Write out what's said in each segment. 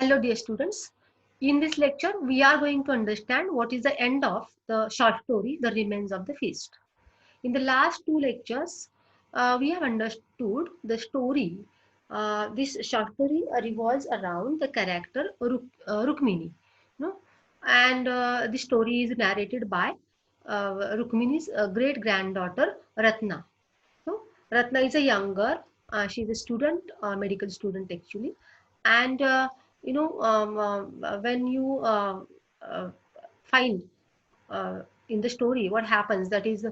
Hello, dear students. In this lecture, we are going to understand what is the end of the short story, The Remains of the Feast. In the last two lectures, we have understood the story. This short story revolves around the character Rukmini. No? And the story is narrated by Rukmini's great granddaughter Ratna. So Ratna is a young girl. She's a student, a medical student actually. And when you uh, find in the story what happens, that is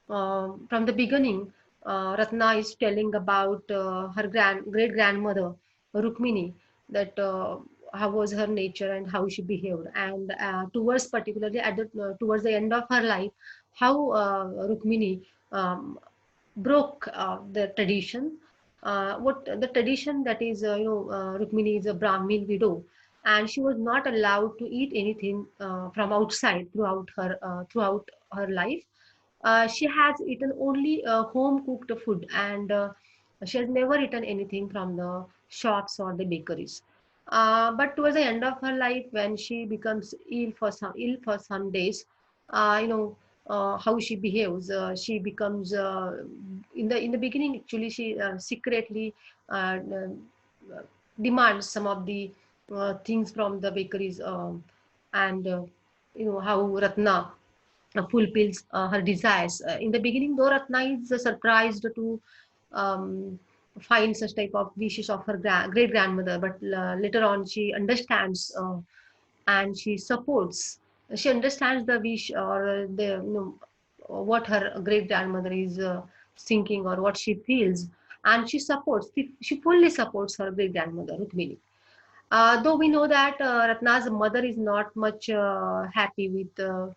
from the beginning, Ratna is telling about her great grandmother Rukmini, that how was her nature and how she behaved, and towards particularly towards the end of her life, how Rukmini um, broke the tradition. What the tradition, that is, Rukmini is a Brahmin widow, and she was not allowed to eat anything from outside throughout her life. She has eaten only home cooked food, and she has never eaten anything from the shops or the bakeries. But towards the end of her life, when she becomes ill for some days, how she behaves. She becomes in the beginning. Actually, she secretly demands some of the things from the bakeries, and how Ratna fulfills her desires. In the beginning, though, Ratna is surprised to um, find such type of wishes of her great grandmother, but later on she understands, and she supports. She understands the wish, or the what her great grandmother is thinking, or what she feels, and she supports. She fully supports her great grandmother Rukmini. Though we know that Ratna's mother is not much happy with um,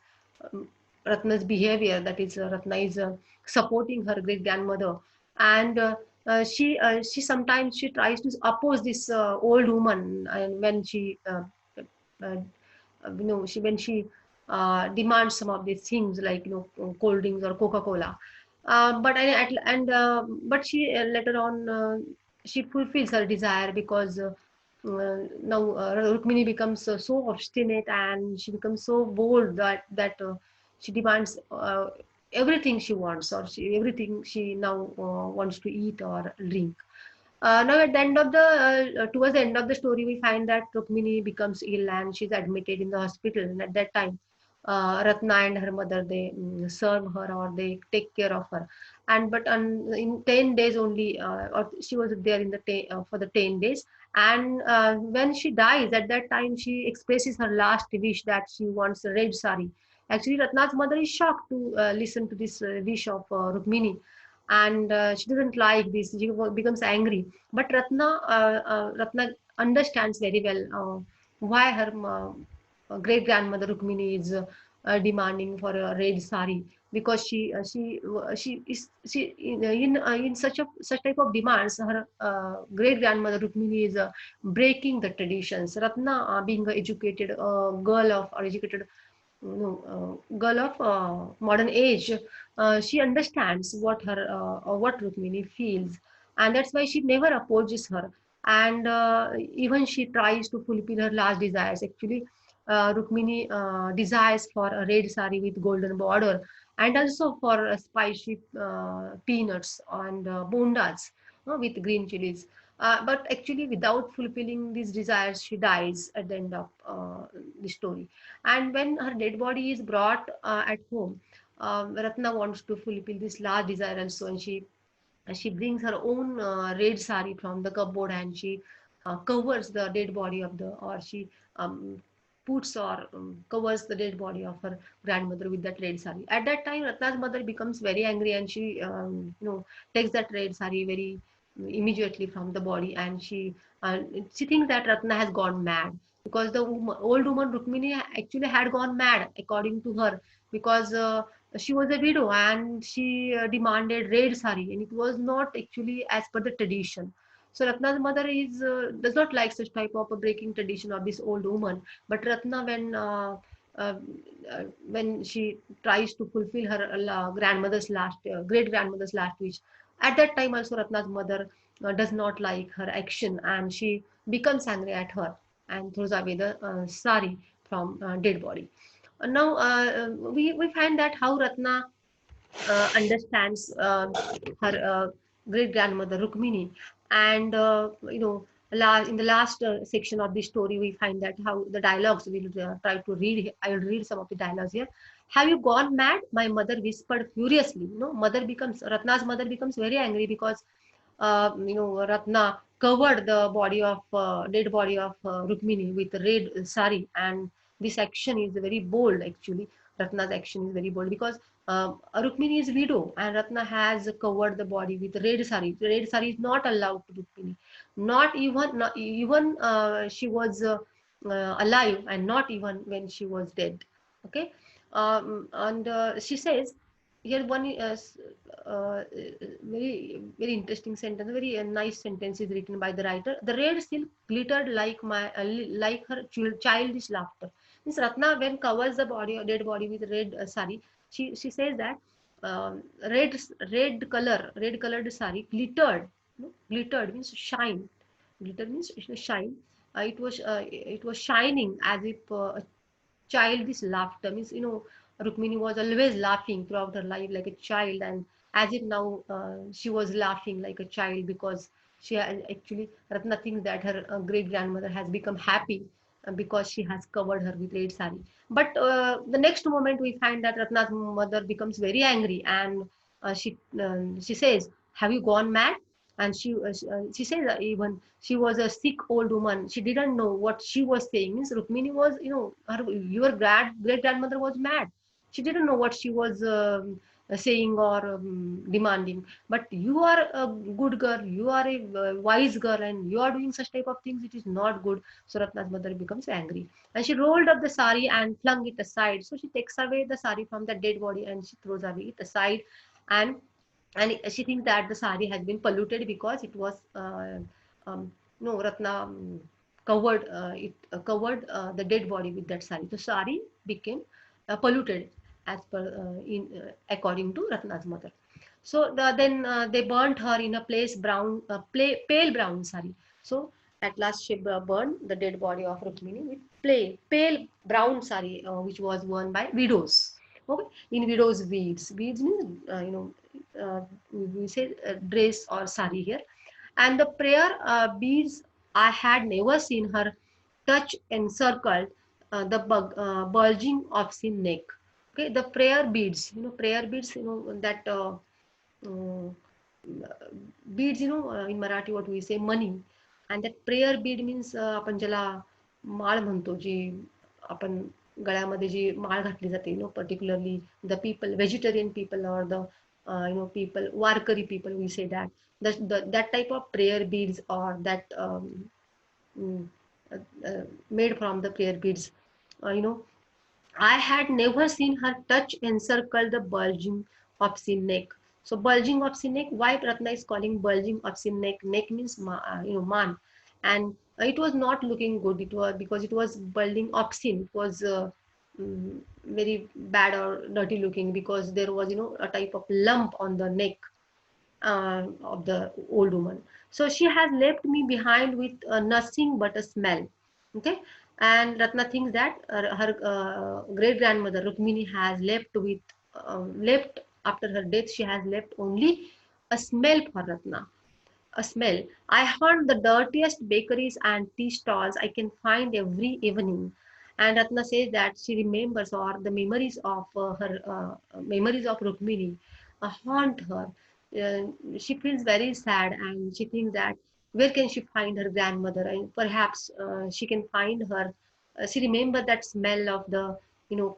Ratna's behavior, that is, Ratna is supporting her great grandmother, and she sometimes she tries to oppose this old woman, and when she uh, she when she demands some of these things, like cold drinks or Coca-Cola, but she later on she fulfills her desire, because now Rukmini becomes so obstinate, and she becomes so bold that she demands everything she wants, or everything she now wants to eat or drink. Now, at the end of the towards the end of the story, we find that Rukmini becomes ill and she's admitted in the hospital. And at that time, Ratna and her mother, they serve her, or they take care of her. And but in 10 days only, or she was there in the for the 10 days. And when she dies, at that time she expresses her last wish, that she wants a red sari. Actually, Ratna's mother is shocked to listen to this wish of Rukmini, and she doesn't like this. She becomes angry, but Ratna understands very well why her great grandmother Rukmini is demanding for a red sari, because she in such type of demands, her great grandmother Rukmini is breaking the traditions. Ratna, being an educated girl of or educated girl of modern age, she understands what her or what Rukmini feels, and that's why she never opposes her, and even she tries to fulfill her last desires. Actually, Rukmini desires for a red sari with golden border, and also for spicy peanuts and bondas with green chilies. But actually, without fulfilling these desires, she dies at the end of the story. And when her dead body is brought at home, Ratna wants to fulfill this last desire also, and she brings her own red sari from the cupboard, and she covers the dead body of the, or she puts or covers the dead body of her grandmother with that red sari. At that time, Ratna's mother becomes very angry, and she takes that red sari very immediately from the body, and she thinks that Ratna has gone mad, because the old woman Rukmini actually had gone mad according to her, because she was a widow, and she demanded red sari, and it was not actually as per the tradition. So Ratna's mother is does not like such type of a breaking tradition of this old woman. But Ratna, uh, when she tries to fulfill her grandmother's last great grandmother's last wish, at that time also Ratna's mother does not like her action, and she becomes angry at her. and throws away the sari from dead body. Now we find that how Ratna understands her great grandmother Rukmini, and in the last section of the story we find that how the dialogues we'll try to read. I will read some of the dialogues here. Have you gone mad? My mother whispered furiously. Mother becomes Ratna's mother becomes very angry because Ratna covered the body of dead body of Rukmini with red sari, and this action is very bold. Actually, Ratna's action is very bold because Rukmini is widow, and Ratna has covered the body with red sari. The red sari is not allowed to Rukmini, not even she was alive, and not even when she was dead. Okay, and she says here one very interesting sentence, very nice sentence is written by the writer. The red silk glittered like her childish laughter. Miss Ratna, when covers the body, dead body with red sari, she says that red colored sari glittered. Glittered means shine. Glitter means shine. It was shining as if a childish laughter means Rukmini was always laughing throughout her life like a child, and as if now she was laughing like a child because actually Ratna thinks that her great grandmother has become happy because she has covered her with red sari. But the next moment we find that Ratna's mother becomes very angry, and she says, "Have you gone mad?" And she says even she was a sick old woman. She didn't know what she was saying. Means Rukmini was, your great grandmother was mad. She didn't know what she was saying or demanding. But you are a good girl. You are a wise girl, and you are doing such type of things. It is not good. So Ratna's mother becomes angry, and she rolled up the sari and flung it aside. So she takes away the sari from the dead body and she throws away it aside, and she thinks that the sari has been polluted because it was no Ratna covered the dead body with that sari. The sari became polluted as per according to Ratna's mother. So then they burnt her in a pale brown sari. So at last she burned the dead body of Rukmini with pale brown sari, which was worn by widows. Okay, in widows' weeds. Weeds means we say dress or sari here. And the prayer beads I had never seen her touch encircled the bulging of her neck. Okay, the prayer beads, that uh, beads, in Marathi what we say money, and that prayer bead means आपण ज्याला माळ म्हणतो जी आपण गळ्यामध्ये जी माळ घातली जाते, particularly the people, vegetarian people, or the people, warkari people, we say that that type of prayer beads, or that mm, made from the prayer beads, you know I had never seen her touch encircle the bulging of the neck. So bulging of the neck, why Ratna is calling bulging of the neck? Neck means man, and it was not looking good. It was because it was bulging obscene. It was very bad or dirty looking because there was a type of lump on the neck of the old woman. So she has left me behind with nothing but a smell. Okay, and Ratna thinks that her great grandmother Rukmini has left after her death. She has left only a smell for Ratna, a smell. I hunt the dirtiest bakeries and tea stalls I can find every evening. And Ratna says that she remembers, or the memories of her memories of Rukmini haunt her. She feels very sad, and she thinks that where can she find her grandmother? And perhaps she can find her. She remembers that smell of the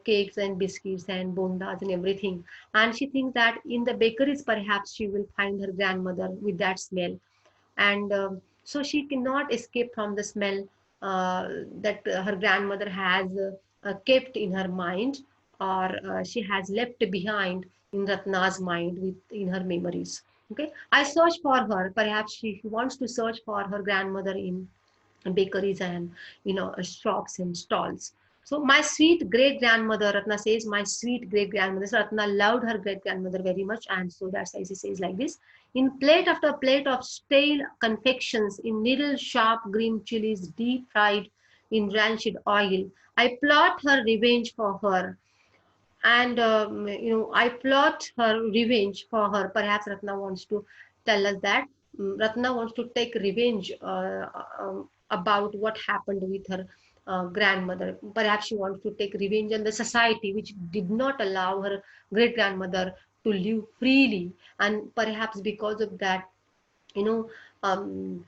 cakes and biscuits and bondas and everything, and she thinks that in the bakeries perhaps she will find her grandmother with that smell, and so she cannot escape from the smell that her grandmother has kept in her mind, or she has left behind in Ratna's mind with in her memories. Okay, I search for her. Perhaps she wants to search for her grandmother in bakeries and shops and stalls. So my sweet great grandmother, Ratna says, my sweet great grandmother. So Ratna loved her great grandmother very much, and so that's why she says like this. In plate after plate of stale confections, in needle sharp green chilies, deep fried in rancid oil. I plot her revenge for her. And I plot her revenge for her. Perhaps Ratna wants to tell us that Ratna wants to take revenge about what happened with her grandmother. Perhaps she wants to take revenge on the society which did not allow her great grandmother to live freely, and perhaps because of that, you know um,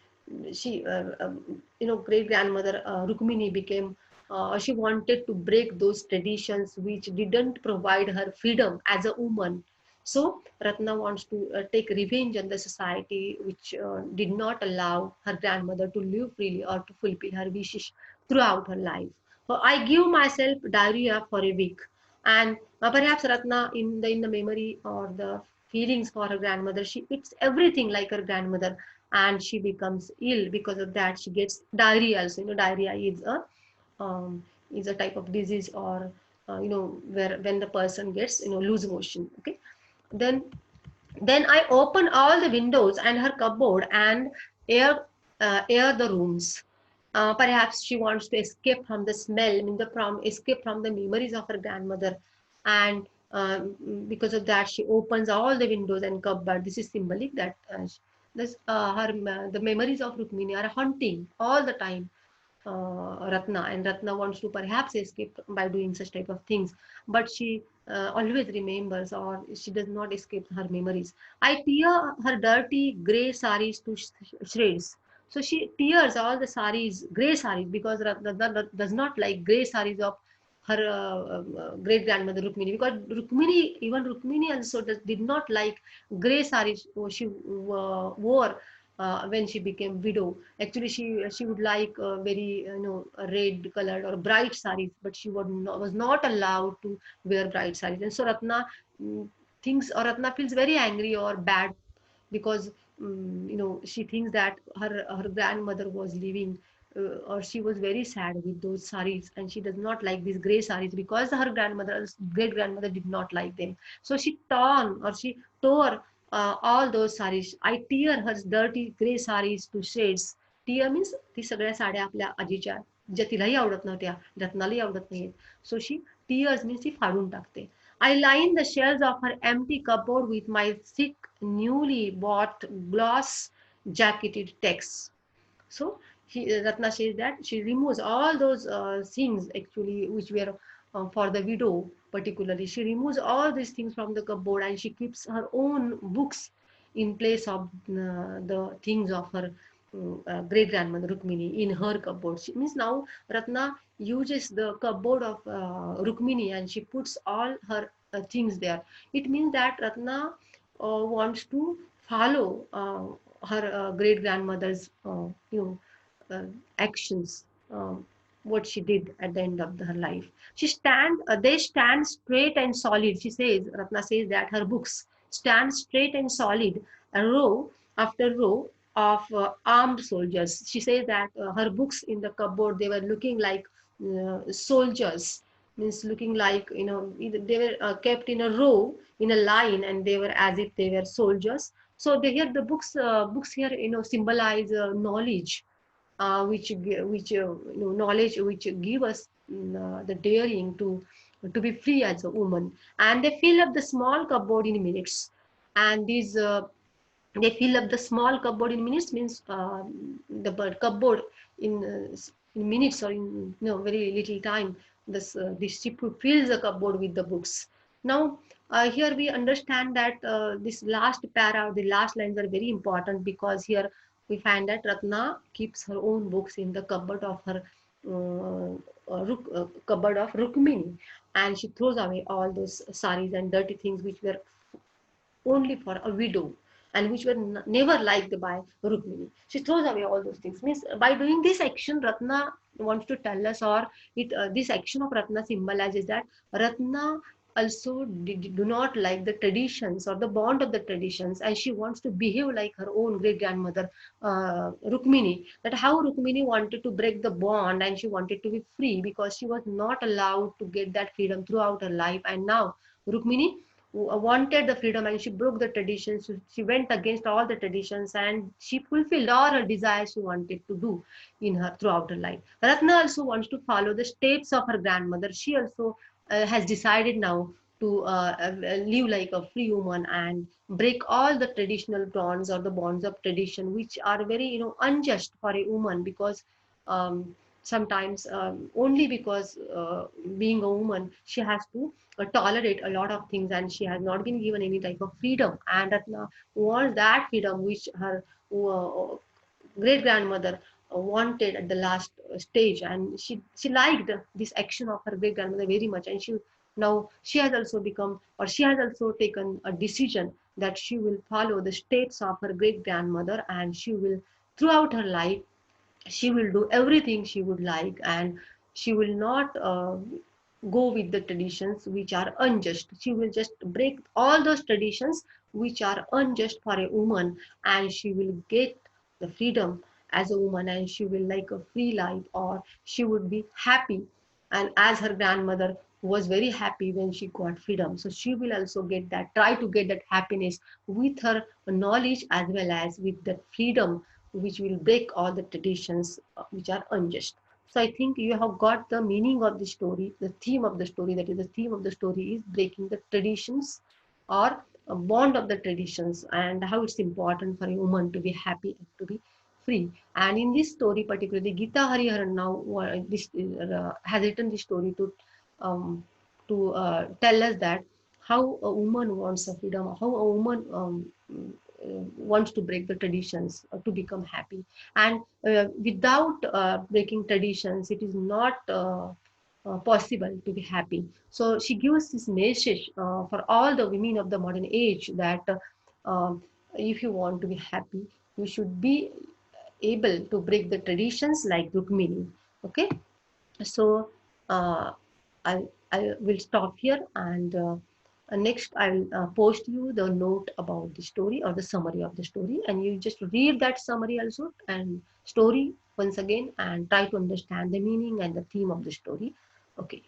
she great grandmother Rukmini became she wanted to break those traditions which didn't provide her freedom as a woman. So Ratna wants to take revenge on the society which did not allow her grandmother to live freely or to fulfill her wishes throughout her life. So I give myself diarrhea for a week. And perhaps Ratna, in the memory or the feelings for her grandmother, she eats everything like her grandmother, and she becomes ill. Because of that, she gets diarrhea also. Diarrhea um, is a type of disease, or where when the person gets loose motion. Okay, then I open all the windows and her cupboard and air air the rooms. Perhaps she wants to escape from the smell, escape from the memories of her grandmother, and because of that, she opens all the windows and cupboard. This is symbolic that the memories of Rukmini are haunting all the time Ratna, and Ratna wants to perhaps escape by doing such type of things, but she always remembers, or she does not escape her memories. I tear her dirty grey saris to shreds. So she tears all the saris, grey saris, because Ratna does not like grey saris of her great grandmother Rukmini, because even Rukmini also did not like grey saris she wore when she became widow. Actually, she would like very red colored or bright saris, but she was not allowed to wear bright saris. And so mm, Ratna feels very angry or bad, because she thinks that her grandmother was living, or she was very sad with those saris, and she does not like these gray saris because her great grandmother did not like them. So she tore all those saris. I tear her dirty gray saris to shreds. Tear means ती सगळ्या साड्या आपल्या आजीच्या ज्या तिलाही आवडत नव्हत्या, रत्नालाही आवडत नाहीत. So she tears means ती फाडून टाकते. I line the shelves of her empty cupboard with my thick, newly bought gloss jacketed texts. So Ratna says that she removes all those things actually which were for the widow particularly. She removes all these things from the cupboard, and she keeps her own books in place of the things of her great grandmother Rukmini in her cupboard. She means now Ratna uses the cupboard of Rukmini, and she puts all her things there. It means that Ratna wants to follow her great grandmother's uh, actions, what she did at the end of her life. They stand straight and solid. She says, Ratna says that her books stand straight and solid, a row after row of armed soldiers. She says that her books in the cupboard, they were looking like soldiers, means looking like they were kept in a row in a line, and they were as if they were soldiers. So they here the books here symbolize knowledge, knowledge which give us the daring to be free as a woman. And they fill up the small cupboard in minutes. And these they fill up the small cupboard in minutes means the cupboard in minutes, or in very little time. This ship fills the cupboard with the books. Now here we understand that this last para, the last lines are very important, because here we find that Ratna keeps her own books in the cupboard of her cupboard of Rukmini, and she throws away all those saris and dirty things which were only for a widow, and which were never liked by Rukmini. She throws away all those things. Means by doing this action, Ratna wants to tell us, or this action of Ratna symbolizes that Ratna also do not like the traditions or the bond of the traditions, and she wants to behave like her own great grandmother Rukmini. That how Rukmini wanted to break the bond, and she wanted to be free because she was not allowed to get that freedom throughout her life, and now Rukmini wanted the freedom and she broke the traditions. She went against all the traditions and she fulfilled all her desires she wanted to do in her throughout her life. Ratna also wants to follow the steps of her grandmother. She also has decided now to live like a free woman and break all the traditional bonds or the bonds of tradition, which are very unjust for a woman, because sometimes only because being a woman she has to tolerate a lot of things and she has not been given any type of freedom, and Ratna wants that freedom which her great grandmother wanted at the last stage, and she liked this action of her great grandmother very much, and she has also become, or she has also taken a decision that she will follow the steps of her great grandmother, and she will throughout her life she will do everything she would like, and she will not go with the traditions which are unjust. She will just break all those traditions which are unjust for a woman, and she will get the freedom as a woman, and she will like a free life, or she would be happy. And as her grandmother was very happy when she got freedom, so she will also get that, try to get that happiness with her knowledge as well as with the freedom which will break all the traditions which are unjust. So I think you have got the meaning of the story, the theme of the story. That is, the theme of the story is breaking the traditions, or a bond of the traditions, and how it's important for a woman to be happy and to be free. And in this story, particularly, Gita Hariharan now has written this story um, to tell us that how a woman wants a freedom, how a woman wants to break the traditions to become happy. And without breaking traditions, it is not possible to be happy. So she gives this message for all the women of the modern age that if you want to be happy, you should be able to break the traditions like Rukmini. Okay, so uh, I will stop here, and next I will post you the note about the story or the summary of the story, and you just read that summary also and story once again and try to understand the meaning and the theme of the story. Okay,